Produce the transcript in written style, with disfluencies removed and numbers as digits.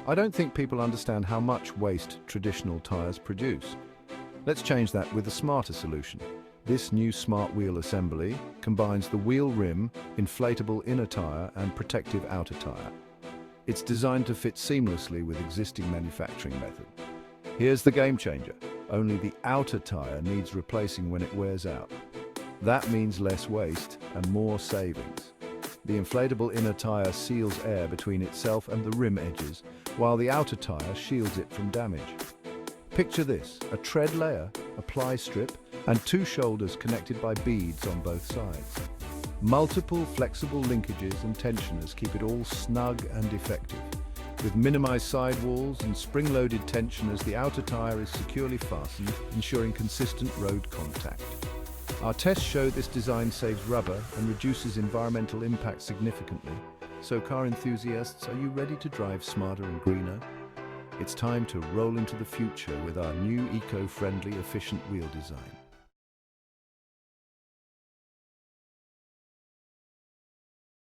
I don't think people understand how much waste traditional tires produce. Let's change that with a smarter solution. This new smart wheel assembly combines the wheel rim, inflatable inner tire and protective outer tire. It's designed to fit seamlessly with existing manufacturing method. Here's the game changer. Only the outer tire needs replacing when it wears out. That means less waste and more savings. The inflatable inner tire seals air between itself and the rim edges, while the outer tire shields it from damage. Picture this: a tread layer, a ply strip, and two shoulders connected by beads on both sides. Multiple flexible linkages and tensioners keep it all snug and effective. With minimized sidewalls and spring-loaded tensioners, the outer tire is securely fastened, ensuring consistent road contact. Our tests show this design saves rubber and reduces environmental impact significantly. So car enthusiasts, are you ready to drive smarter and greener? It's time to roll into the future with our new eco-friendly, efficient wheel design.